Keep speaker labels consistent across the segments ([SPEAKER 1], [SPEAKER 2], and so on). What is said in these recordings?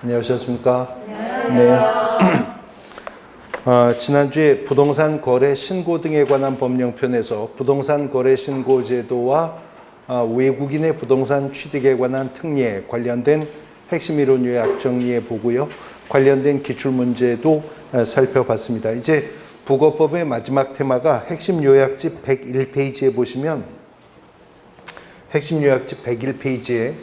[SPEAKER 1] 안녕하셨습니까? 네. 지난주에 부동산 거래 신고 등에 관한 법령편에서 부동산 거래 신고 제도와 외국인의 부동산 취득에 관한 특례에 관련된 핵심 이론 요약 정리해 보고요. 관련된 기출 문제도 살펴봤습니다. 이제 국어법의 마지막 테마가 핵심 요약집 101페이지에 보시면 핵심 요약집 101페이지에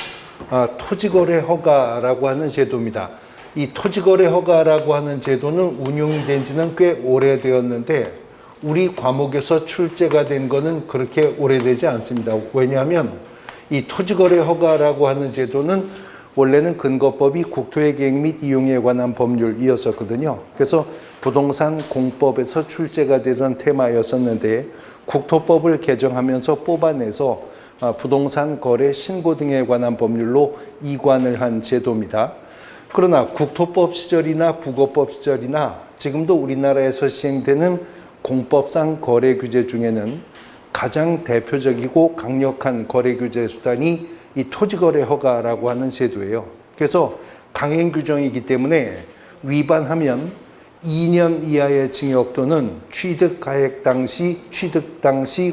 [SPEAKER 1] 토지거래 허가라고 하는 제도입니다. 이 토지거래 허가라고 하는 제도는 운용이 된 지는 꽤 오래되었는데 우리 과목에서 출제가 된 거는 그렇게 오래되지 않습니다. 왜냐하면 이 토지거래 허가라고 하는 제도는 원래는 근거법이 국토의 계획 및 이용에 관한 법률이었었거든요. 그래서 부동산 공법에서 출제가 되던 테마였었는데 국토법을 개정하면서 뽑아내서 부동산 거래 신고 등에 관한 법률로 이관을 한 제도입니다. 그러나 국토법 시절이나 국어법 시절이나 지금도 우리나라에서 시행되는 공법상 거래 규제 중에는 가장 대표적이고 강력한 거래 규제 수단이 이 토지거래 허가라고 하는 제도예요. 그래서 강행 규정이기 때문에 위반하면 2년 이하의 징역 또는 취득 당시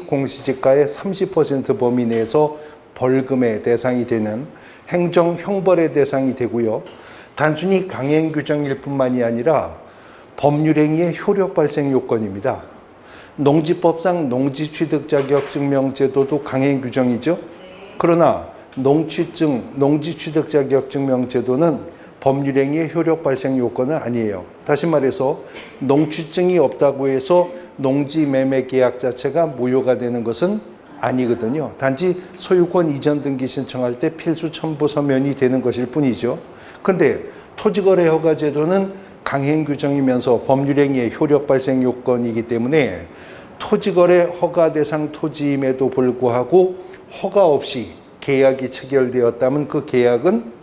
[SPEAKER 1] 공시지가의 30% 범위 내에서 벌금의 대상이 되는 행정 형벌의 대상이 되고요. 단순히 강행 규정일 뿐만이 아니라 법률행위의 효력 발생 요건입니다. 농지법상 농지 취득 자격 증명 제도도 강행 규정이죠. 그러나 농지 취득 자격 증명 제도는 법률행위의 효력 발생 요건은 아니에요. 다시 말해서 농취증이 없다고 해서 농지 매매 계약 자체가 무효가 되는 것은 아니거든요. 단지 소유권 이전 등기 신청할 때 필수 첨부 서면이 되는 것일 뿐이죠. 근데 토지거래 허가 제도는 강행 규정이면서 법률행위의 효력 발생 요건이기 때문에 토지거래 허가 대상 토지임에도 불구하고 허가 없이 계약이 체결되었다면 그 계약은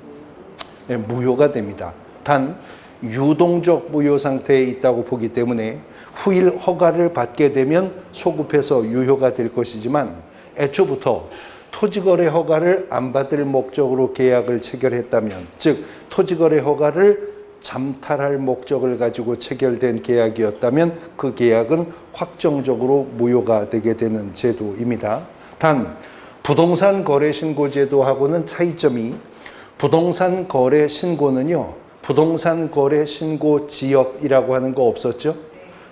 [SPEAKER 1] 무효가 됩니다. 단 유동적 무효 상태에 있다고 보기 때문에 후일 허가를 받게 되면 소급해서 유효가 될 것이지만 애초부터 토지거래 허가를 안 받을 목적으로 계약을 체결했다면, 즉 토지거래 허가를 잠탈할 목적을 가지고 체결된 계약이었다면 그 계약은 확정적으로 무효가 되게 되는 제도입니다. 단 부동산 거래 신고 제도하고는 차이점이 부동산 거래 신고는요, 부동산 거래 신고 지역이라고 하는 거 없었죠?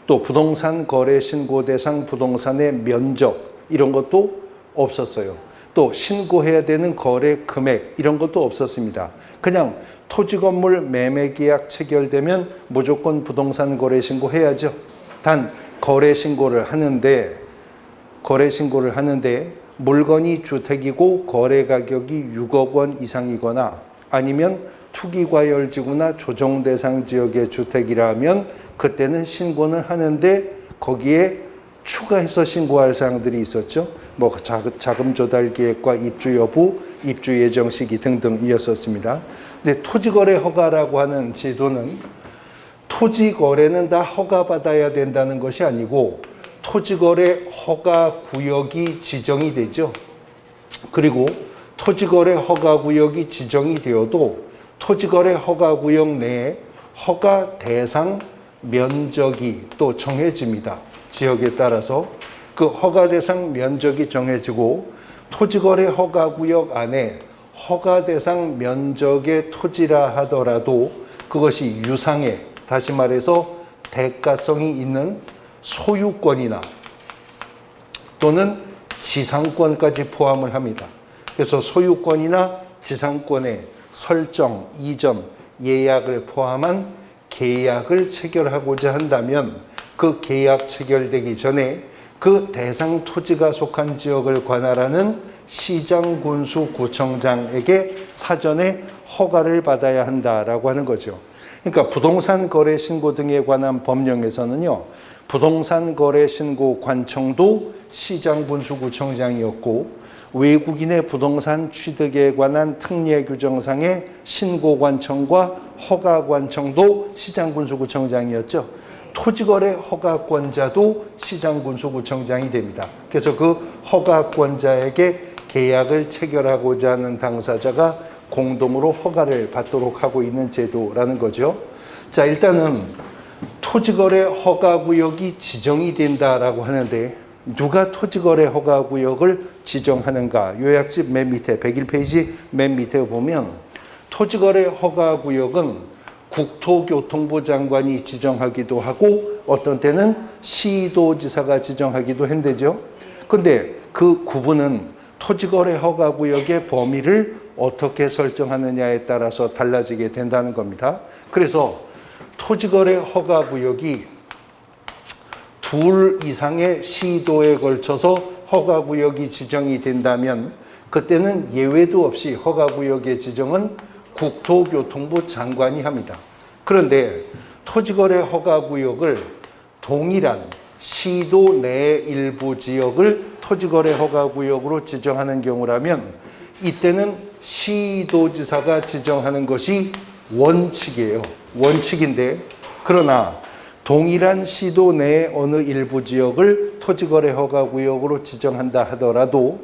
[SPEAKER 1] 또 부동산 거래 신고 대상 부동산의 면적 이런 것도 없었어요. 또 신고해야 되는 거래 금액 이런 것도 없었습니다. 그냥 토지 건물 매매 계약 체결되면 무조건 부동산 거래 신고해야죠. 단 거래 신고를 하는데 물건이 주택이고 거래 가격이 6억 원 이상이거나 아니면 투기과열지구나 조정대상 지역의 주택이라면 그때는 신고는 하는데 거기에 추가해서 신고할 사항들이 있었죠. 뭐 자금 조달 계획과 입주 여부, 입주 예정 시기 등등이었었습니다. 근데 토지거래 허가라고 하는 제도는 토지 거래는 다 허가받아야 된다는 것이 아니고 토지거래 허가 구역이 지정이 되죠. 그리고 토지거래 허가 구역이 지정이 되어도 토지거래 허가 구역 내에 허가 대상 면적이 또 정해집니다. 지역에 따라서 그 허가 대상 면적이 정해지고 토지거래 허가 구역 안에 허가 대상 면적의 토지라 하더라도 그것이 유상의, 다시 말해서 대가성이 있는 소유권이나 또는 지상권까지 포함을 합니다. 그래서 소유권이나 지상권의 설정, 이전, 예약을 포함한 계약을 체결하고자 한다면 그 계약 체결되기 전에 그 대상 토지가 속한 지역을 관할하는 시장군수구청장에게 사전에 허가를 받아야 한다라고 하는 거죠. 그러니까 부동산 거래 신고 등에 관한 법령에서는요, 부동산 거래 신고 관청도 시장군수구청장이었고 외국인의 부동산 취득에 관한 특례 규정상의 신고관청과 허가관청도 시장군수구청장이었죠. 토지거래 허가권자도 시장군수구청장이 됩니다. 그래서 그 허가권자에게 계약을 체결하고자 하는 당사자가 공동으로 허가를 받도록 하고 있는 제도라는 거죠. 자, 일단은 토지거래 허가구역이 지정이 된다라고 하는데 누가 토지거래 허가구역을 지정하는가? 요약집 맨 밑에 101페이지 맨 밑에 보면 토지거래 허가구역은 국토교통부 장관이 지정하기도 하고 어떤 때는 시도지사가 지정하기도 한대죠. 근데 그 구분은 토지거래 허가구역의 범위를 어떻게 설정하느냐에 따라서 달라지게 된다는 겁니다. 그래서 토지거래 허가구역이 둘 이상의 시도에 걸쳐서 허가구역이 지정이 된다면 그때는 예외도 없이 허가구역의 지정은 국토교통부 장관이 합니다. 그런데 토지거래 허가구역을 동일한 시도 내 일부 지역을 토지거래 허가구역으로 지정하는 경우라면 이때는 시도지사가 지정하는 것이 원칙이에요. 원칙인데 그러나 동일한 시도 내 어느 일부 지역을 토지거래 허가구역으로 지정한다 하더라도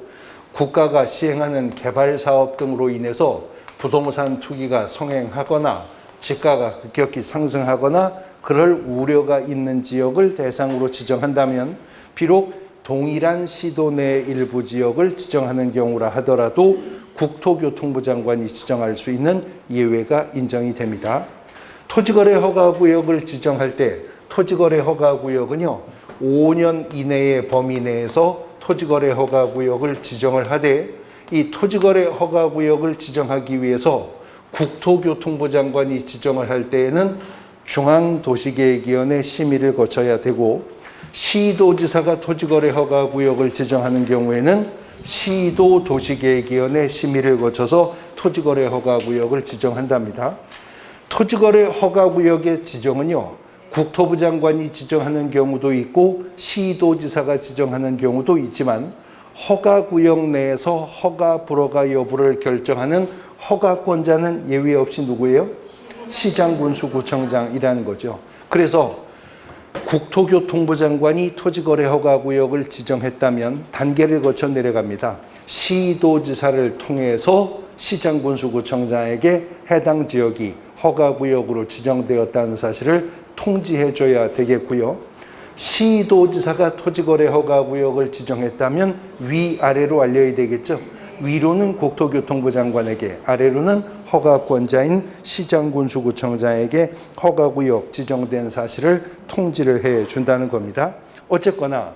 [SPEAKER 1] 국가가 시행하는 개발사업 등으로 인해서 부동산 투기가 성행하거나 지가가 급격히 상승하거나 그럴 우려가 있는 지역을 대상으로 지정한다면 비록 동일한 시도 내 일부 지역을 지정하는 경우라 하더라도 국토교통부 장관이 지정할 수 있는 예외가 인정이 됩니다. 토지거래 허가구역을 지정할 때 토지거래 허가구역은요 5년 이내의 범위 내에서 토지거래 허가구역을 지정을 하되 이 토지거래 허가구역을 지정하기 위해서 국토교통부 장관이 지정을 할 때에는 중앙도시계획위원회 심의를 거쳐야 되고 시도지사가 토지거래 허가구역을 지정하는 경우에는 시도도시계획위원회 심의를 거쳐서 토지거래 허가구역을 지정한답니다. 토지거래 허가구역의 지정은요 국토부 장관이 지정하는 경우도 있고 시도지사가 지정하는 경우도 있지만 허가구역 내에서 허가 불허가 여부를 결정하는 허가권자는 예외 없이 누구예요? 시장군수구청장이라는 거죠. 그래서 국토교통부 장관이 토지거래 허가구역을 지정했다면 단계를 거쳐 내려갑니다. 시도지사를 통해서 시장군수구청장에게 해당 지역이 허가구역으로 지정되었다는 사실을 통지해줘야 되겠고요. 시도지사가 토지거래 허가구역을 지정했다면 위아래로 알려야 되겠죠. 위로는 국토교통부 장관에게, 아래로는 허가권자인 시장군수구청장에게 허가구역 지정된 사실을 통지를 해준다는 겁니다. 어쨌거나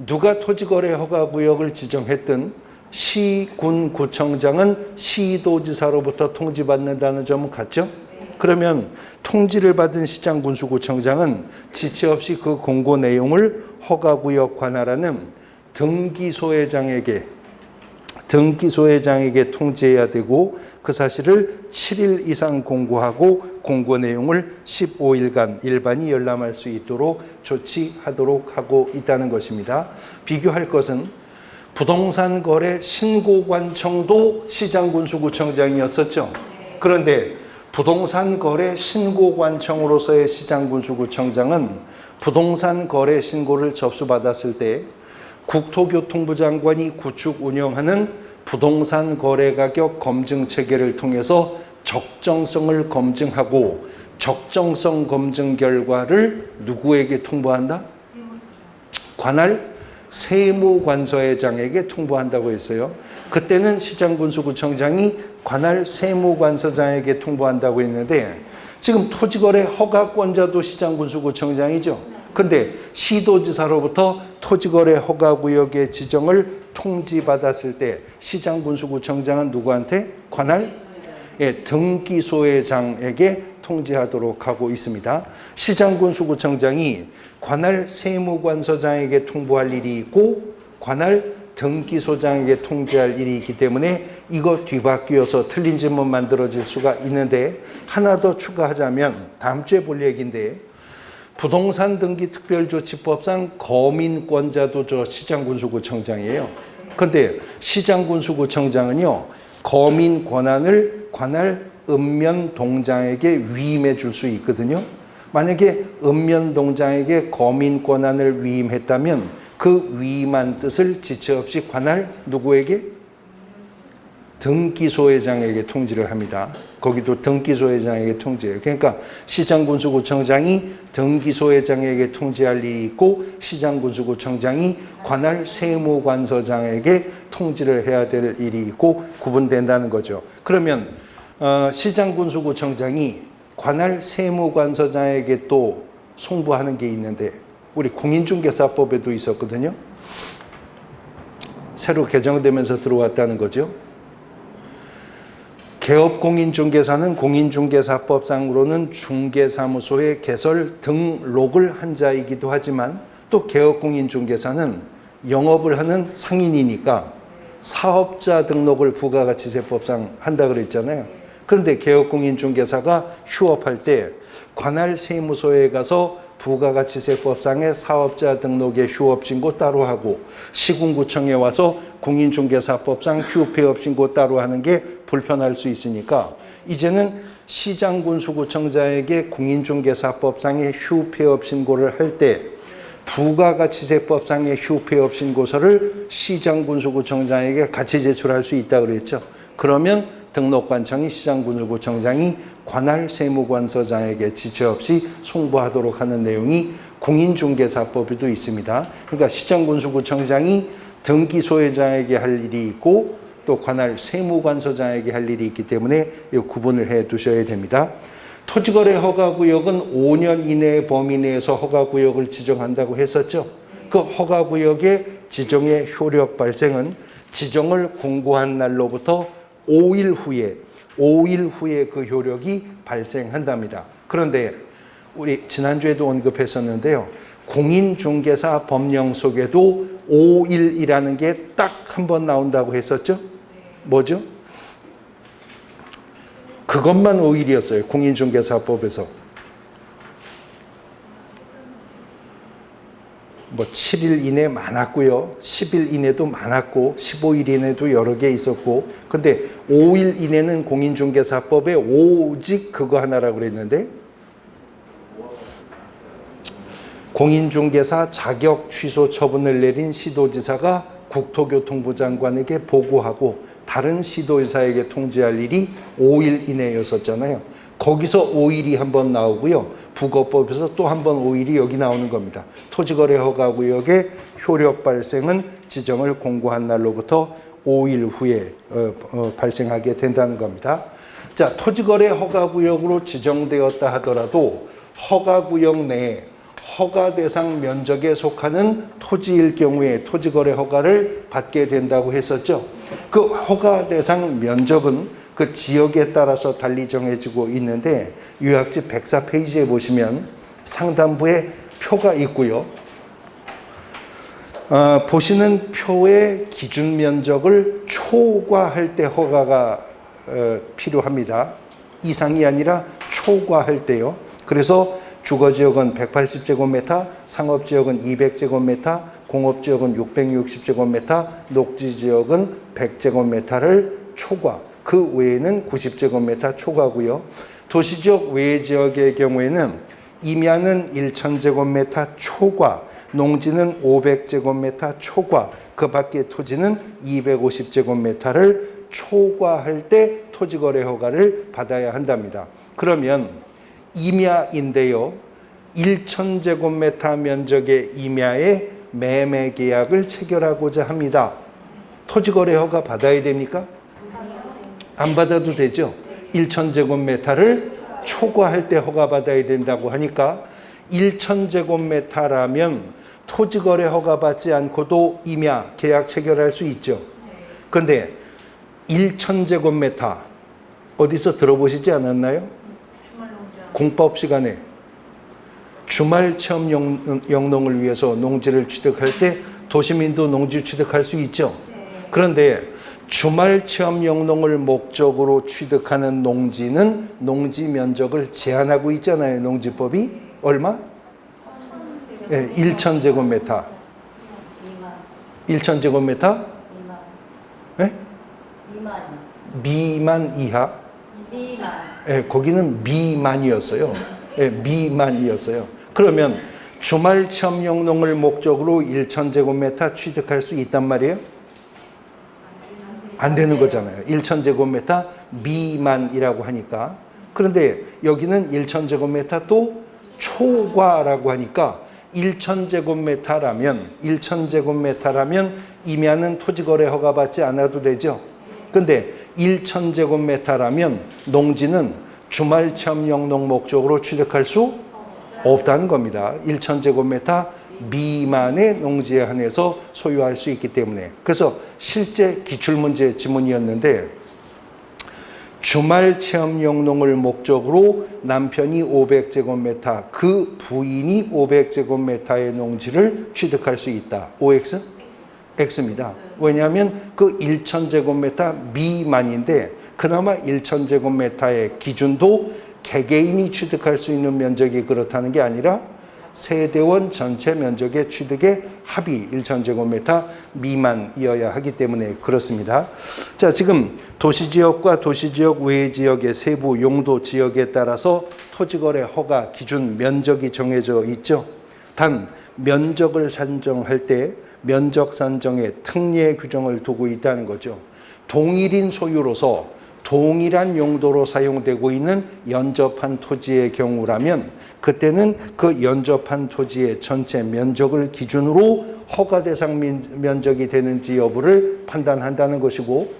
[SPEAKER 1] 누가 토지거래 허가구역을 지정했든 시군구청장은 시도지사로부터 통지받는다는 점은 같죠? 그러면 통지를 받은 시장군수구청장은 지체 없이 그 공고 내용을 허가구역 관할하는 등기소회장에게 통지해야 되고 그 사실을 7일 이상 공고하고 공고 내용을 15일간 일반이 열람할 수 있도록 조치하도록 하고 있다는 것입니다. 비교할 것은 부동산 거래 신고관청도 시장군수구청장이었었죠. 그런데 부동산 거래 신고관청으로서의 시장군수구청장은 부동산 거래 신고를 접수받았을 때 국토교통부 장관이 구축 운영하는 부동산 거래 가격 검증 체계를 통해서 적정성을 검증하고 적정성 검증 결과를 누구에게 통보한다? 관할 세무관서회장에게 통보한다고 했어요. 그때는 시장군수구청장이 관할 세무관서장에게 통보한다고 했는데 지금 토지거래 허가권자도 시장군수구청장이죠. 근데 시도지사로부터 토지거래 허가구역의 지정을 통지받았을 때 시장군수구청장은 누구한테? 관할 등기소회장에게 통지하도록 하고 있습니다. 시장군수구청장이 관할 세무관서장에게 통보할 일이 있고 관할 등기소장에게 통지할 일이 있기 때문에 이거 뒤바뀌어서 틀린 질문 만들어질 수가 있는데 하나 더 추가하자면 다음 주에 볼 얘기인데 부동산 등기 특별조치법상 거민권자도 저 시장군수구청장이에요. 근데 시장군수구청장은요 거민 권한을 관할 읍면동장에게 위임해 줄 수 있거든요. 만약에 읍면동장에게 거민 권한을 위임했다면 그 위임한 뜻을 지체 없이 관할 누구에게? 등기소회장에게 통지를 합니다. 거기도 등기소회장에게 통지해요. 그러니까 시장군수구청장이 등기소회장에게 통지할 일이 있고 시장군수구청장이 관할 세무관서장에게 통지를 해야 될 일이 있고 구분된다는 거죠. 그러면 시장군수구청장이 관할 세무관서장에게 또 송부하는 게 있는데 우리 공인중개사법에도 있었거든요. 새로 개정되면서 들어왔다는 거죠. 개업공인중개사는 공인중개사법상으로는 중개사무소의 개설 등록을 한 자이기도 하지만 또 개업공인중개사는 영업을 하는 상인이니까 사업자 등록을 부가가치세법상 한다 그랬잖아요. 그런데 개업공인중개사가 휴업할 때 관할 세무소에 가서 부가가치세법상의 사업자 등록의 휴업신고 따로 하고 시군구청에 와서 공인중개사법상 휴폐업신고 따로 하는 게 불편할 수 있으니까 이제는 시장군수구청장에게 공인중개사법상의 휴폐업신고를 할 때 부가가치세법상의 휴폐업신고서를 시장군수구청장에게 같이 제출할 수 있다고 그랬죠. 그러면 등록관청이 시장군수구청장이 관할 세무관서장에게 지체 없이 송부하도록 하는 내용이 공인중개사법에도 있습니다. 그러니까 시장군수구청장이 등기소회장에게 할 일이 있고 또 관할 세무관서장에게 할 일이 있기 때문에 이 구분을 해 두셔야 됩니다. 토지거래 허가구역은 5년 이내의 범위 내에서 허가구역을 지정한다고 했었죠. 그 허가구역의 지정의 효력 발생은 지정을 공고한 날로부터 5일 후에 그 효력이 발생한답니다. 그런데 우리 지난주에도 언급했었는데요. 공인중개사 법령 속에도 5일이라는 게 딱 한 번 나온다고 했었죠. 뭐죠? 그것만 5일이었어요. 공인중개사법에서. 뭐 7일 이내 많았고요. 10일 이내도 많았고 15일 이내도 여러 개 있었고 근데 5일 이내는 공인중개사법에 오직 그거 하나라고 그랬는데 공인중개사 자격 취소 처분을 내린 시도지사가 국토교통부 장관에게 보고하고 다른 시도지사에게 통지할 일이 5일 이내였었잖아요. 거기서 5일이 한 번 나오고요. 부거법에서 또 한 번 5일이 여기 나오는 겁니다. 토지거래 허가구역의 효력 발생은 지정을 공고한 날로부터 5일 후에 발생하게 된다는 겁니다. 자, 토지거래 허가구역으로 지정되었다 하더라도 허가구역 내에 허가 대상 면적에 속하는 토지일 경우에 토지거래 허가를 받게 된다고 했었죠. 그 허가 대상 면적은 그 지역에 따라서 달리 정해지고 있는데 요약지 104페이지에 보시면 상단부에 표가 있고요. 보시는 표의 기준 면적을 초과할 때 허가가 필요합니다. 이상이 아니라 초과할 때요. 그래서 주거지역은 180제곱미터, 상업지역은 200제곱미터, 공업지역은 660제곱미터, 녹지지역은 100제곱미터를 초과, 그 외에는 90제곱미터 초과고요. 도시지역 외 지역의 경우에는 임야는 1000제곱미터 초과, 농지는 500제곱미터 초과, 그 밖의 토지는 250제곱미터를 초과할 때 토지거래 허가를 받아야 한답니다. 그러면 임야인데요. 1000제곱미터 면적의 임야에 매매 계약을 체결하고자 합니다. 토지거래 허가 받아야 됩니까? 안 받아도 되죠. 1000제곱미터를 초과할 때 허가 받아야 된다고 하니까 1000제곱미터라면 토지거래 허가 받지 않고도 임야 계약 체결할 수 있죠. 그런데 1000제곱미터 어디서 들어보시지 않았나요? 공법 시간에 주말 체험 영농을 위해서 농지를 취득할 때 도시민도 농지 취득할 수 있죠. 그런데 주말 체험 영농을 목적으로 취득하는 농지는 농지 면적을 제한하고 있잖아요. 농지법이 얼마? 1000제곱미터. 1000제곱미터? 미만 이하? 거기는 미만이었어요. 미만이었어요. 그러면 주말 체험 영농을 목적으로 1000제곱미터 취득할 수 있단 말이에요? 안 되는 거잖아요. 1,000제곱미터 미만이라고 하니까. 그런데 여기는 1,000제곱미터 또 초과라고 하니까 1,000제곱미터라면 임야는 토지거래 허가받지 않아도 되죠. 근데 1,000제곱미터라면 농지는 주말 체험 영농 목적으로 취득할 수 없다는 겁니다. 1,000제곱미터 미만의 농지에 한해서 소유할 수 있기 때문에. 그래서 실제 기출문제 지문이었는데 주말 체험 영농을 목적으로 남편이 500제곱미터, 그 부인이 500제곱미터의 농지를 취득할 수 있다. OX? X입니다. 왜냐하면 그 1,000제곱미터 미만인데 그나마 1,000제곱미터의 기준도 개개인이 취득할 수 있는 면적이 그렇다는 게 아니라 세대원 전체 면적의 취득의 합이 1,000제곱미터 미만이어야 하기 때문에 그렇습니다. 자, 지금 도시지역과 도시지역 외 지역의 세부 용도 지역에 따라서 토지거래 허가 기준 면적이 정해져 있죠. 단 면적을 산정할 때 면적 산정에 특례 규정을 두고 있다는 거죠. 동일인 소유로서 동일한 용도로 사용되고 있는 연접한 토지의 경우라면 그때는 그 연접한 토지의 전체 면적을 기준으로 허가 대상 면적이 되는지 여부를 판단한다는 것이고,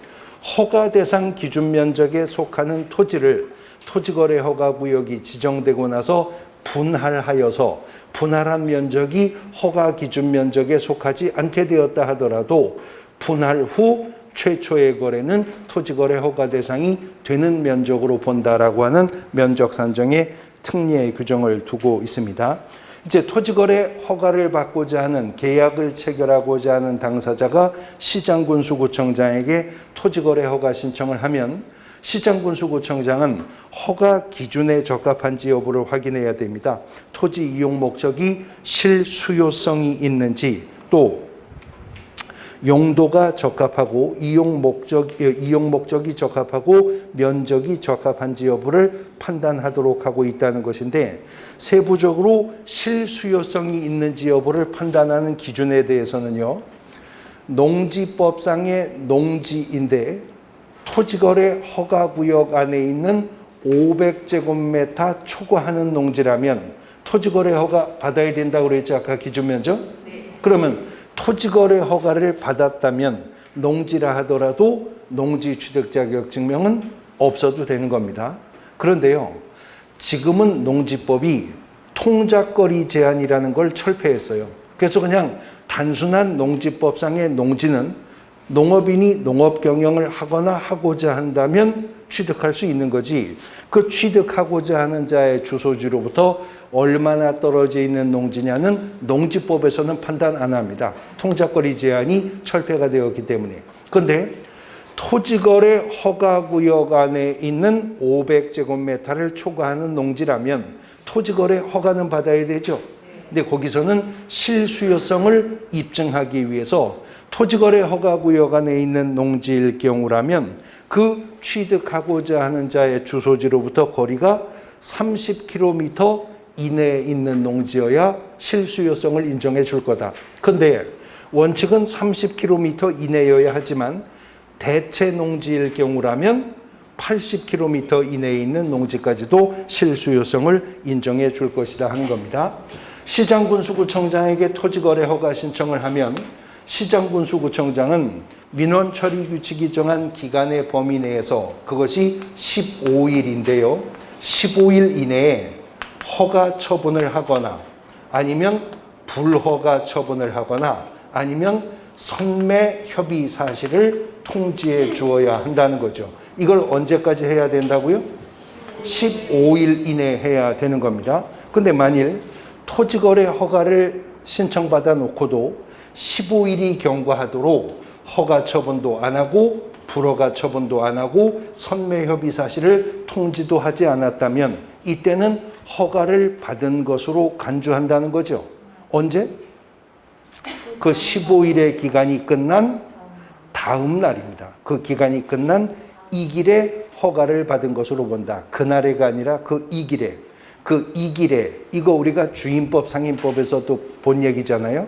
[SPEAKER 1] 허가 대상 기준 면적에 속하는 토지를 토지거래 허가 구역이 지정되고 나서 분할하여서 분할한 면적이 허가 기준 면적에 속하지 않게 되었다 하더라도 분할 후 최초의 거래는 토지거래 허가 대상이 되는 면적으로 본다라고 하는 면적 산정의 특례의 규정을 두고 있습니다. 이제 토지거래 허가를 받고자 하는, 계약을 체결하고자 하는 당사자가 시장군수구청장에게 토지거래 허가 신청을 하면 시장군수구청장은 허가 기준에 적합한지 여부를 확인해야 됩니다. 토지 이용 목적이 실수요성이 있는지, 또 용도가 적합하고 이용 목적이 적합하고 면적이 적합한지 여부를 판단하도록 하고 있다는 것인데, 세부적으로 실수요성이 있는지 여부를 판단하는 기준에 대해서는요, 농지법상의 농지인데 토지거래 허가구역 안에 있는 500제곱미터 초과하는 농지라면 토지거래 허가 받아야 된다고 그랬죠, 아까 기준면적? 그러면 토지거래 허가를 받았다면 농지라 하더라도 농지 취득 자격 증명은 없어도 되는 겁니다. 그런데요, 지금은 농지법이 통작거리 제한이라는 걸 철폐했어요. 그래서 그냥 단순한 농지법상의 농지는 농업인이 농업 경영을 하거나 하고자 한다면 취득할 수 있는 거지, 그 취득하고자 하는 자의 주소지로부터 얼마나 떨어져 있는 농지냐는 농지법에서는 판단 안 합니다. 통작거리 제한이 철폐가 되었기 때문에. 그런데 토지거래 허가구역 안에 있는 500제곱미터를 초과하는 농지라면 토지거래 허가는 받아야 되죠. 근데 거기서는 실수요성을 입증하기 위해서 토지거래 허가구역 안에 있는 농지일 경우라면 그 취득하고자 하는 자의 주소지로부터 거리가 30km 이내에 있는 농지여야 실수요성을 인정해 줄 거다. 그런데 원칙은 30km 이내여야 하지만 대체 농지일 경우라면 80km 이내에 있는 농지까지도 실수요성을 인정해 줄 것이다 하는 겁니다. 시장군수구청장에게 토지거래 허가 신청을 하면 시장군수구청장은 민원 처리 규칙이 정한 기간의 범위 내에서, 그것이 15일인데요. 15일 이내에 허가 처분을 하거나 아니면 불허가 처분을 하거나 아니면 선매 협의 사실을 통지해 주어야 한다는 거죠. 이걸 언제까지 해야 된다고요? 15일 이내에 해야 되는 겁니다. 근데 만일 토지거래 허가를 신청받아 놓고도 15일이 경과하도록 허가 처분도 안 하고 불허가 처분도 안 하고 선매 협의 사실을 통지도 하지 않았다면 이때는 허가를 받은 것으로 간주한다는 거죠. 언제? 그 15일의 기간이 끝난 다음 날입니다. 그 기간이 끝난 이길에 허가를 받은 것으로 본다. 그날에가 아니라 그 이길에. 그 이길에, 이거 우리가 주임법 상임법에서도 본 얘기잖아요.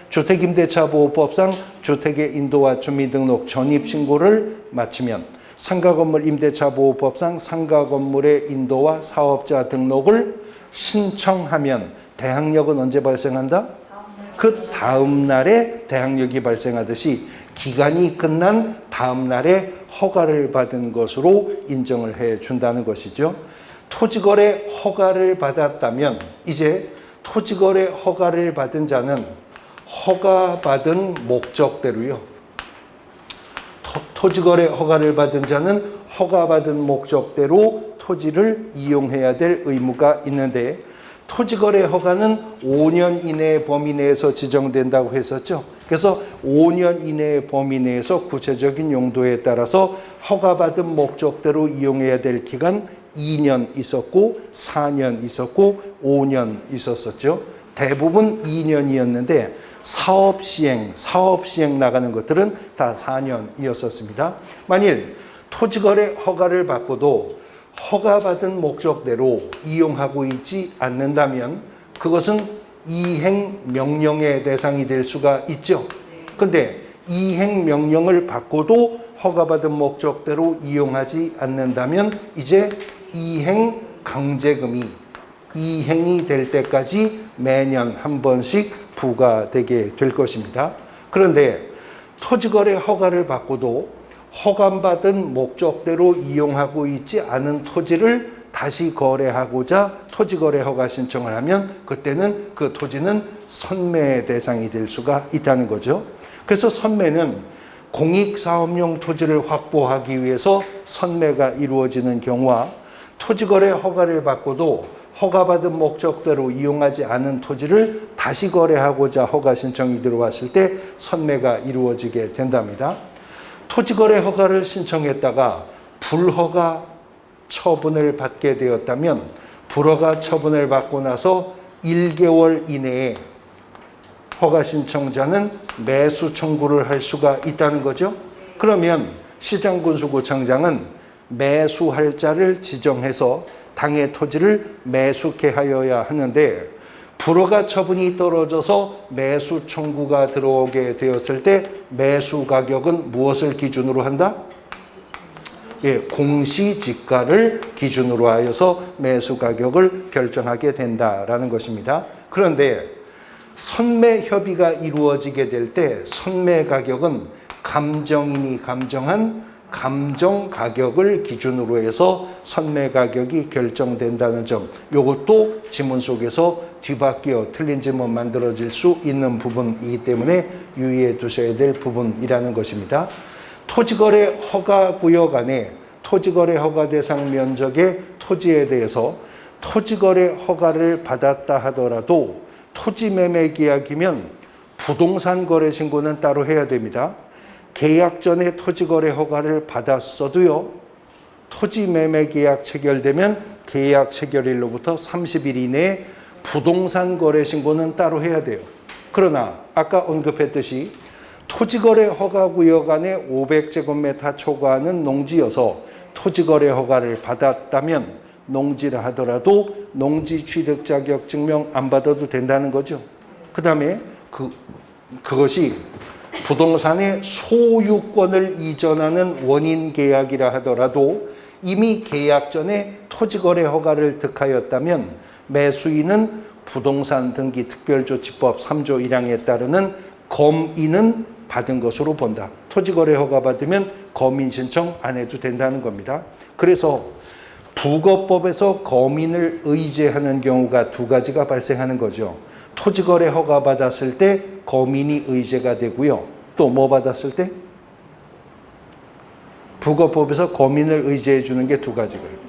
[SPEAKER 1] 주택임대차보호법상 주택의 인도와 주민등록 전입신고를 마치면 상가건물 임대차 보호법상 상가건물의 인도와 사업자 등록을 신청하면 대항력은 언제 발생한다? 그 다음 날에 대항력이 발생하듯이 기간이 끝난 다음 날에 허가를 받은 것으로 인정을 해 준다는 것이죠. 토지거래 허가를 받았다면 이제 토지거래 허가를 받은 자는 허가받은 목적대로요. 토지거래 허가를 받은 자는 허가받은 목적대로 토지를 이용해야 될 의무가 있는데 토지거래 허가는 5년 이내 범위 내에서 지정된다고 했었죠. 그래서 5년 이내 범위 내에서 구체적인 용도에 따라서 허가받은 목적대로 이용해야 될 기간 2년 있었고 4년 있었고 5년 있었었죠. 대부분 2년이었는데 사업 시행 나가는 것들은 다 4년이었었습니다. 만일 토지거래 허가를 받고도 허가받은 목적대로 이용하고 있지 않는다면 그것은 이행명령의 대상이 될 수가 있죠. 그런데 이행명령을 받고도 허가받은 목적대로 이용하지 않는다면 이제 이행강제금이 이행이 될 때까지 매년 한 번씩 부과되게 될 것입니다. 그런데 토지거래 허가를 받고도 허가받은 목적대로 이용하고 있지 않은 토지를 다시 거래하고자 토지거래 허가 신청을 하면 그때는 그 토지는 선매 대상이 될 수가 있다는 거죠. 그래서 선매는 공익사업용 토지를 확보하기 위해서 선매가 이루어지는 경우와 토지거래 허가를 받고도 허가받은 목적대로 이용하지 않은 토지를 다시 거래하고자 허가 신청이 들어왔을 때 선매가 이루어지게 된답니다. 토지거래 허가를 신청했다가 불허가 처분을 받게 되었다면 불허가 처분을 받고 나서 1개월 이내에 허가 신청자는 매수 청구를 할 수가 있다는 거죠. 그러면 시장군수구청장은 매수할 자를 지정해서 당의 토지를 매수케 하여야 하는데 불허가 처분이 떨어져서 매수 청구가 들어오게 되었을 때 매수 가격은 무엇을 기준으로 한다? 공시지가를 기준으로 하여서 매수 가격을 결정하게 된다라는 것입니다. 그런데 선매 협의가 이루어지게 될 때 선매 가격은 감정인이 감정한 감정 가격을 기준으로 해서 선매 가격이 결정된다는 점, 이것도 지문 속에서 뒤바뀌어 틀린 지문 만들어질 수 있는 부분이기 때문에 유의해 두셔야 될 부분이라는 것입니다. 토지거래 허가구역 안에 토지거래 허가 대상 면적의 토지에 대해서 토지거래 허가를 받았다 하더라도 토지매매 계약이면 부동산 거래 신고는 따로 해야 됩니다. 계약 전에 토지거래 허가를 받았어도요, 토지매매 계약 체결되면 계약 체결일로부터 30일 이내에 부동산 거래 신고는 따로 해야 돼요. 그러나 아까 언급했듯이 토지거래 허가구역 안에 500제곱미터 초과하는 농지여서 토지거래 허가를 받았다면 농지라 하더라도 농지 취득 자격 증명 안 받아도 된다는 거죠. 그 다음에 그것이 부동산의 소유권을 이전하는 원인 계약이라 하더라도 이미 계약 전에 토지거래 허가를 득하였다면 매수인은 부동산 등기 특별조치법 3조 1항에 따르는 검인은 받은 것으로 본다. 토지거래 허가 받으면 검인 신청 안 해도 된다는 겁니다. 그래서 부거법에서 검인을 의제하는 경우가 두 가지가 발생하는 거죠. 토지거래 허가 받았을 때 검인이 의제가 되고요. 또 뭐 받았을 때? 부거법에서 검인을 의제해 주는 게 두 가지고요.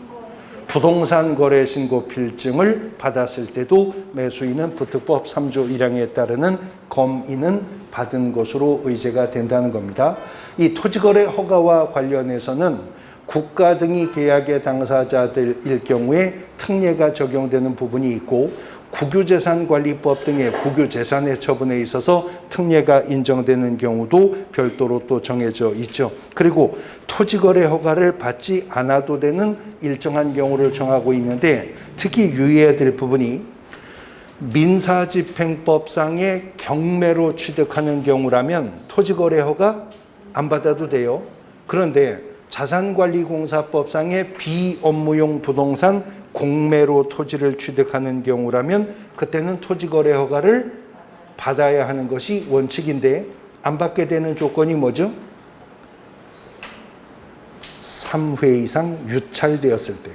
[SPEAKER 1] 부동산 거래 신고 필증을 받았을 때도 매수인은 부특법 3조 1항에 따르는 검인은 받은 것으로 의제가 된다는 겁니다. 이 토지거래 허가와 관련해서는 국가 등이 계약의 당사자들일 경우에 특례가 적용되는 부분이 있고 국유재산관리법 등의 국유재산의 처분에 있어서 특례가 인정되는 경우도 별도로 또 정해져 있죠. 그리고 토지거래 허가를 받지 않아도 되는 일정한 경우를 정하고 있는데 특히 유의해야 될 부분이 민사집행법상의 경매로 취득하는 경우라면 토지거래 허가 안 받아도 돼요. 그런데 자산관리공사법상의 비업무용 부동산 공매로 토지를 취득하는 경우라면 그때는 토지거래 허가를 받아야 하는 것이 원칙인데 안 받게 되는 조건이 뭐죠? 3회 이상 유찰되었을 때요.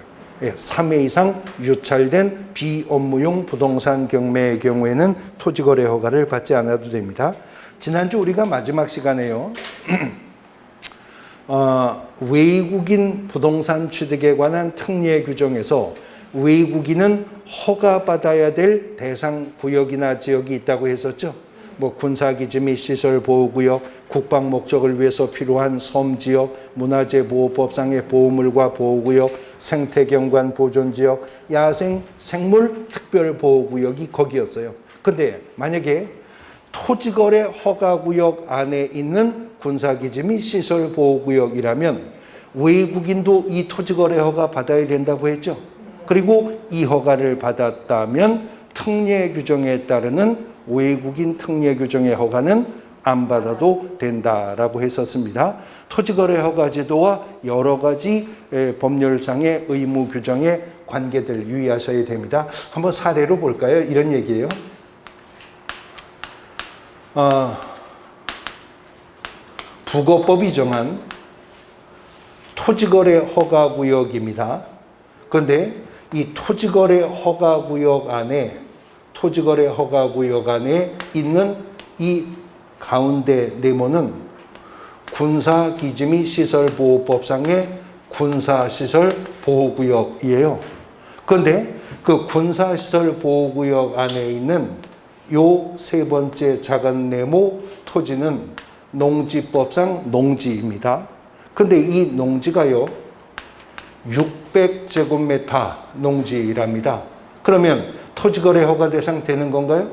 [SPEAKER 1] 3회 이상 유찰된 비업무용 부동산 경매의 경우에는 토지거래 허가를 받지 않아도 됩니다. 지난주 우리가 마지막 시간에요. 외국인 부동산 취득에 관한 특례 규정에서 외국인은 허가받아야 될 대상 구역이나 지역이 있다고 했었죠. 뭐 군사기지 및 시설보호구역, 국방 목적을 위해서 필요한 섬지역, 문화재보호법상의 보호물과 보호구역, 생태경관 보존지역, 야생 생물 특별보호구역이 거기였어요. 근데 만약에 토지거래 허가구역 안에 있는 군사기지 및 시설보호구역이라면 외국인도 이 토지거래 허가 받아야 된다고 했죠. 그리고 이 허가를 받았다면 특례 규정에 따르는 외국인 특례 규정의 허가는 안 받아도 된다라고 했었습니다. 토지거래 허가 제도와 여러 가지 법률상의 의무 규정의 관계들 유의하셔야 됩니다. 한번 사례로 볼까요? 이런 얘기예요. 부거법이 정한 토지거래 허가구역입니다. 그런데 이 토지거래 허가구역 안에 있는 이 가운데 네모는 군사기지 및 시설보호법상의 군사시설보호구역이에요. 그런데 그 군사시설보호구역 안에 있는 요 세 번째 작은 네모 토지는 농지법상 농지입니다. 그런데 이 농지가요 600제곱미터 농지랍니다. 그러면 토지거래 허가 대상 되는 건가요?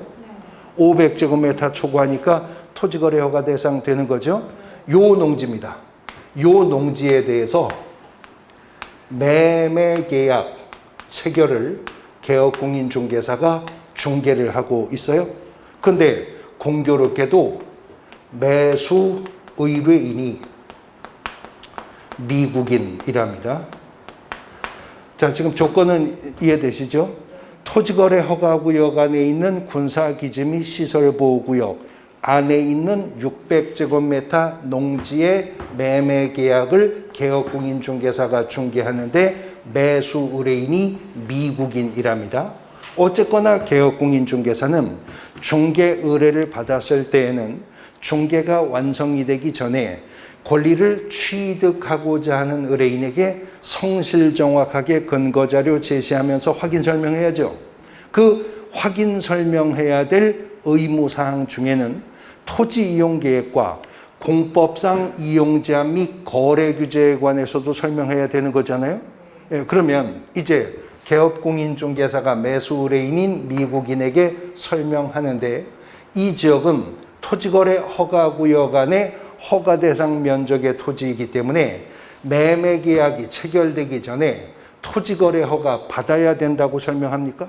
[SPEAKER 1] 네. 500제곱미터 초과하니까 토지거래 허가 대상 되는 거죠. 요 농지입니다. 요 농지에 대해서 매매계약 체결을 개업공인중개사가 중개를 하고 있어요. 그런데 공교롭게도 매수 의뢰인이 미국인이랍니다. 자, 지금 조건은 이해되시죠? 토지거래 허가구역 안에 있는 군사기지 및 시설보호구역 안에 있는 600제곱미터 농지의 매매계약을 개업공인중개사가 중개하는데 매수 의뢰인이 미국인이랍니다. 어쨌거나 개업공인중개사는 중개 의뢰를 받았을 때에는 중개가 완성이 되기 전에 권리를 취득하고자 하는 의뢰인에게 성실 정확하게 근거자료 제시하면서 확인 설명해야죠. 그 확인 설명해야 될 의무사항 중에는 토지 이용 계획과 공법상 이용자 및 거래 규제에 관해서도 설명해야 되는 거잖아요. 그러면 이제 개업공인중개사가 매수 의뢰인인 미국인에게 설명하는데 이 지역은 토지거래 허가구역 안에 허가 대상 면적의 토지이기 때문에 매매계약이 체결되기 전에 토지거래 허가 받아야 된다고 설명합니까?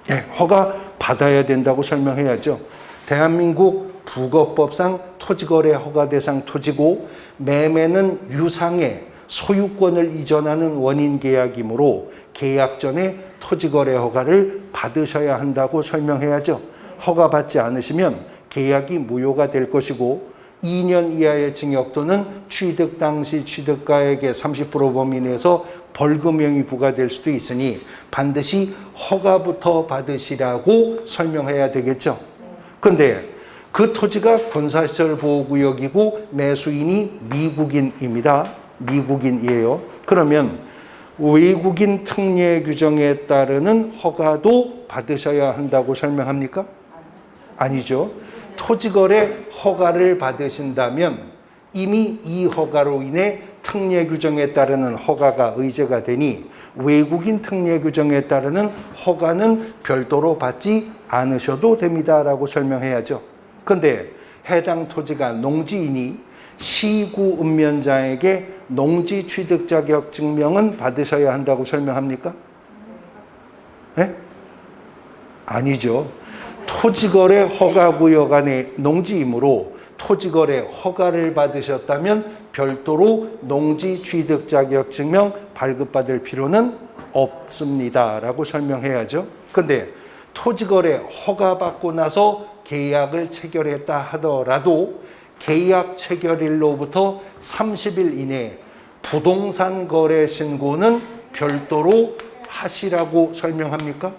[SPEAKER 1] 네, 허가 받아야 된다고 설명해야죠. 대한민국 부거법상 토지거래 허가 대상 토지고 매매는 유상의 소유권을 이전하는 원인 계약이므로 계약 전에 토지거래 허가를 받으셔야 한다고 설명해야죠. 허가받지 않으시면 계약이 무효가 될 것이고 2년 이하의 징역 또는 취득 당시 취득가액의 30% 범위 내에서 벌금형이 부과될 수도 있으니 반드시 허가부터 받으시라고 설명해야 되겠죠. 그런데 그 토지가 군사시설 보호구역이고 매수인이 미국인입니다. 미국인이에요. 그러면 외국인 특례 규정에 따르는 허가도 받으셔야 한다고 설명합니까? 아니죠. 토지거래 허가를 받으신다면 이미 이 허가로 인해 특례 규정에 따르는 허가가 의제가 되니 외국인 특례 규정에 따르는 허가는 별도로 받지 않으셔도 됩니다라고 설명해야죠. 그런데 해당 토지가 농지이니 시구 읍면자에게 농지 취득 자격 증명은 받으셔야 한다고 설명합니까? 네? 아니죠. 토지거래 허가구역 안에 농지이므로 토지거래 허가를 받으셨다면 별도로 농지 취득 자격증명 발급받을 필요는 없습니다 라고 설명해야죠. 근데 토지거래 허가받고 나서 계약을 체결했다 하더라도 계약 체결일로부터 30일 이내에 부동산 거래 신고는 별도로 하시라고 설명합니까?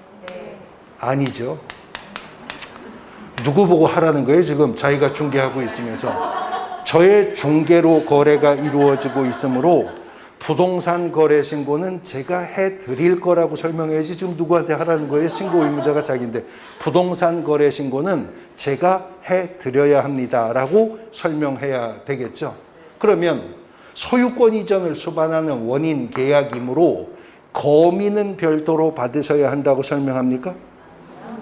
[SPEAKER 1] 아니죠. 누구 보고 하라는 거예요? 지금 자기가 중개하고 있으면서. 저의 중개로 거래가 이루어지고 있으므로 부동산 거래 신고는 제가 해드릴 거라고 설명해야지 지금 누구한테 하라는 거예요? 신고 의무자가 자기인데 부동산 거래 신고는 제가 해드려야 합니다 라고 설명해야 되겠죠. 그러면 소유권 이전을 수반하는 원인 계약이므로 거미는 별도로 받으셔야 한다고 설명합니까?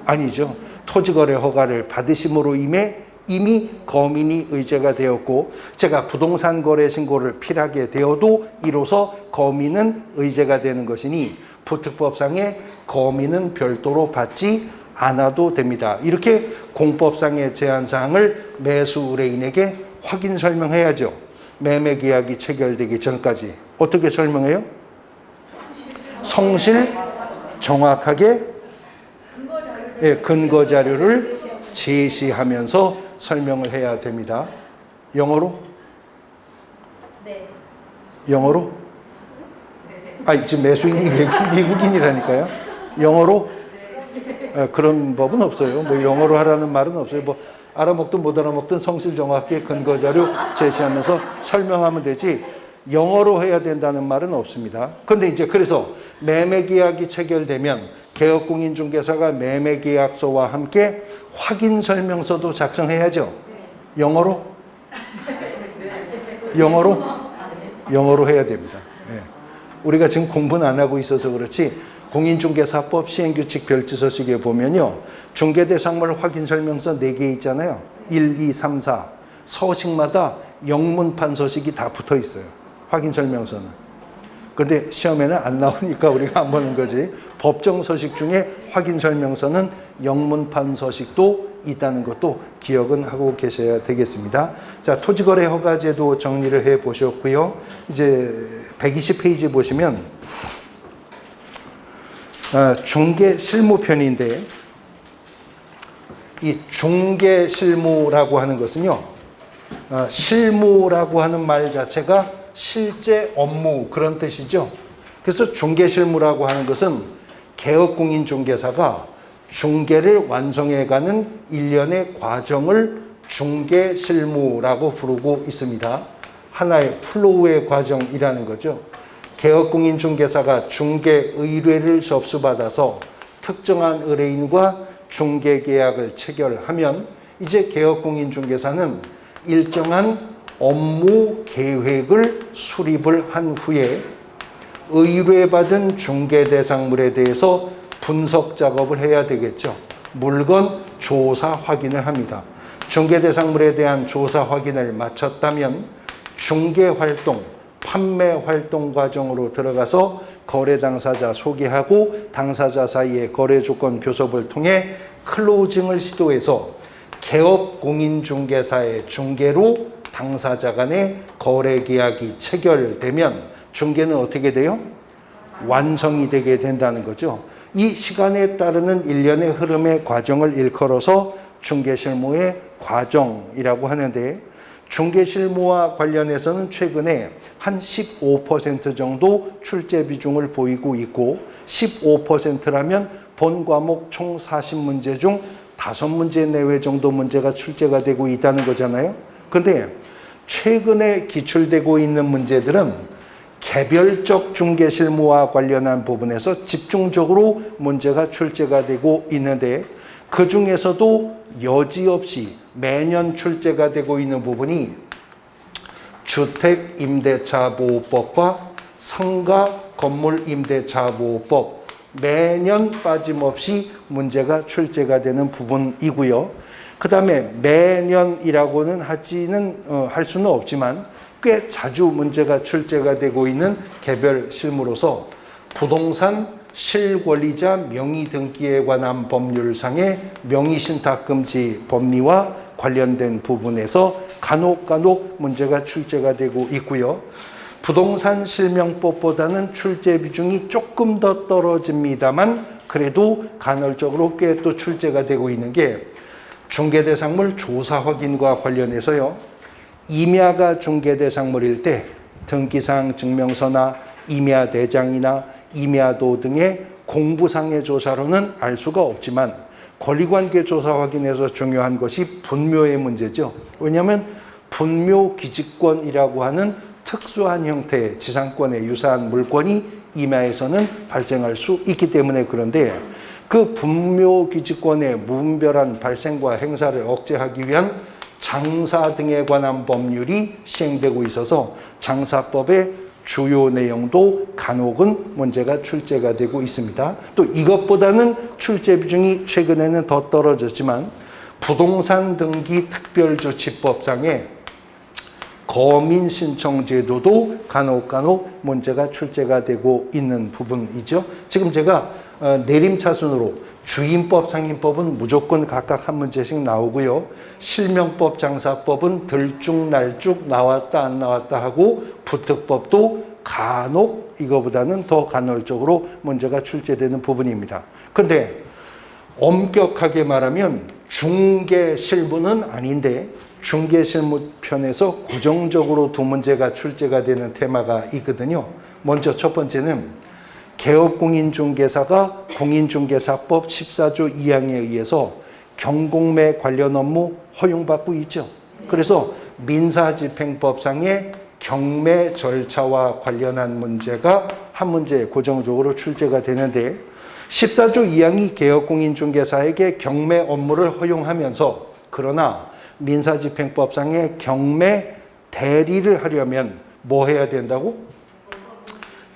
[SPEAKER 1] 아니죠. 토지거래 허가를 받으심으로 인해 이미 거민이 의제가 되었고 제가 부동산 거래 신고를 필하게 되어도 이로써 거민은 의제가 되는 것이니 부특법상의 거민은 별도로 받지 않아도 됩니다. 이렇게 공법상의 제한사항을 매수 의뢰인에게 확인 설명해야죠. 매매 계약이 체결되기 전까지. 어떻게 설명해요? 성실 정확하게 근거 자료를 제시하면서 설명을 해야 됩니다. 영어로?
[SPEAKER 2] 네.
[SPEAKER 1] 영어로? 지금 매수인이 미국인이라니까요. 영어로? 그런 법은 없어요. 뭐 영어로 하라는 말은 없어요. 뭐 알아먹든 못 알아먹든 성실 정확하게 근거 자료 제시하면서 설명하면 되지 영어로 해야 된다는 말은 없습니다. 근데 이제 그래서 매매 계약이 체결되면 개업공인중개사가 매매 계약서와 함께 확인 설명서도 작성해야죠. 영어로? 영어로 해야 됩니다. 우리가 지금 공부는 안 하고 있어서 그렇지 공인중개사법 시행규칙 별지서식에 보면요. 중개대상물 확인 설명서 4개 있잖아요. 1, 2, 3, 4 서식마다 영문판 서식이 다 붙어 있어요. 확인 설명서는. 근데 시험에는 안 나오니까 우리가 안 보는 거지. 법정 서식 중에 확인 설명서는 영문판 서식도 있다는 것도 기억은 하고 계셔야 되겠습니다. 자, 토지거래 허가제도 정리를 해 보셨고요. 이제 120페이지 보시면 중개 실무편인데 이 중개 실무라고 하는 것은요. 실무라고 하는 말 자체가 실제 업무 그런 뜻이죠. 그래서 중개 실무라고 하는 것은 개업공인중개사가 중개를 완성해가는 일련의 과정을 중개 실무라고 부르고 있습니다. 하나의 플로우의 과정이라는 거죠. 개업공인중개사가 중개 의뢰를 접수받아서 특정한 의뢰인과 중개 계약을 체결하면 이제 개업공인중개사는 일정한 업무 계획을 수립을 한 후에 의뢰받은 중개 대상물에 대해서 분석 작업을 해야 되겠죠. 물건 조사 확인을 합니다. 중개 대상물에 대한 조사 확인을 마쳤다면 중개 활동, 판매 활동 과정으로 들어가서 거래 당사자 소개하고 당사자 사이의 거래 조건 교섭을 통해 클로징을 시도해서 개업공인중개사의 중개로 당사자 간의 거래 계약이 체결되면 중개는 어떻게 돼요? 완성이 되게 된다는 거죠. 이 시간에 따르는 일련의 흐름의 과정을 일컬어서 중개실무의 과정이라고 하는데 중개실무와 관련해서는 최근에 한 15% 정도 출제 비중을 보이고 있고 15%라면 본 과목 총 40문제 중 5문제 내외 정도 문제가 출제가 되고 있다는 거잖아요. 근데 최근에 기출되고 있는 문제들은 개별적 중개 실무와 관련한 부분에서 집중적으로 문제가 출제가 되고 있는데 그 중에서도 여지없이 매년 출제가 되고 있는 부분이 주택임대차보호법과 상가 건물임대차보호법 매년 빠짐없이 문제가 출제가 되는 부분이고요. 그 다음에 매년이라고는 할 수는 없지만 꽤 자주 문제가 출제가 되고 있는 개별 실무로서 부동산 실권리자 명의 등기에 관한 법률상의 명의 신탁 금지 법리와 관련된 부분에서 간혹 문제가 출제가 되고 있고요. 부동산 실명법보다는 출제 비중이 조금 더 떨어집니다만 그래도 간헐적으로 꽤 또 출제가 되고 있는 게 중개대상물 조사 확인과 관련해서요. 임야가 중개대상물일 때 등기상 증명서나 임야대장이나 임야도 등의 공부상의 조사로는 알 수가 없지만 권리관계 조사 확인에서 중요한 것이 분묘의 문제죠. 왜냐하면 분묘 기지권이라고 하는 특수한 형태의 지상권에 유사한 물권이 임야에서는 발생할 수 있기 때문에 그런데 그 분묘 기지권의 무분별한 발생과 행사를 억제하기 위한 장사 등에 관한 법률이 시행되고 있어서 장사법의 주요 내용도 간혹은 문제가 출제가 되고 있습니다. 또 이것보다는 출제 비중이 최근에는 더 떨어졌지만 부동산 등기 특별조치법상의 거민 신청 제도도 간혹 문제가 출제가 되고 있는 부분이죠. 지금 제가 내림차순으로 주임법, 상임법은 무조건 각각 한 문제씩 나오고요. 실명법, 장사법은 들쭉날쭉 나왔다 안 나왔다 하고 부특법도 간혹 이거보다는 더 간헐적으로 문제가 출제되는 부분입니다. 그런데 엄격하게 말하면 중개실무는 아닌데 중개실무 편에서 고정적으로 두 문제가 출제가 되는 테마가 있거든요. 먼저 첫 번째는 개업공인중개사가 공인중개사법 14조 2항에 의해서 경공매 관련 업무 허용받고 있죠. 그래서 민사집행법상의 경매 절차와 관련한 문제가 한 문제 고정적으로 출제가 되는데 14조 2항이 개업공인중개사에게 경매 업무를 허용하면서 그러나 민사집행법상의 경매 대리를 하려면 뭐 해야 된다고?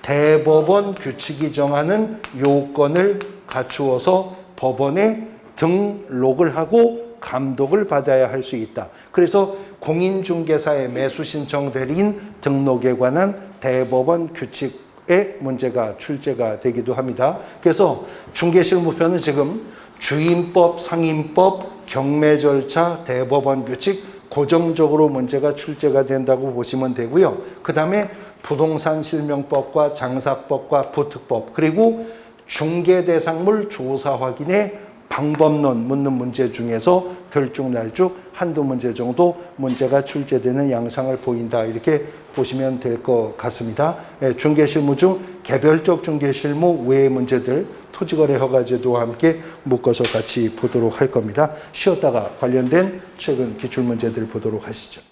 [SPEAKER 1] 대법원 규칙이 정하는 요건을 갖추어서 법원에 등록을 하고 감독을 받아야 할 수 있다. 그래서 공인중개사의 매수신청 대리인 등록에 관한 대법원 규칙의 문제가 출제가 되기도 합니다. 그래서 중개실무편은 지금 주임법, 상임법, 경매 절차, 대법원 규칙 고정적으로 문제가 출제가 된다고 보시면 되고요. 그 다음에 부동산 실명법과 장사법과 부특법 그리고 중개대상물 조사 확인의 방법론 묻는 문제 중에서 들쭉날쭉 한두 문제 정도 문제가 출제되는 양상을 보인다 이렇게 보시면 될 것 같습니다. 중개실무 중 개별적 중개실무 외의 문제들 토지거래 허가제도와 함께 묶어서 같이 보도록 할 겁니다. 쉬었다가 관련된 최근 기출문제들 보도록 하시죠.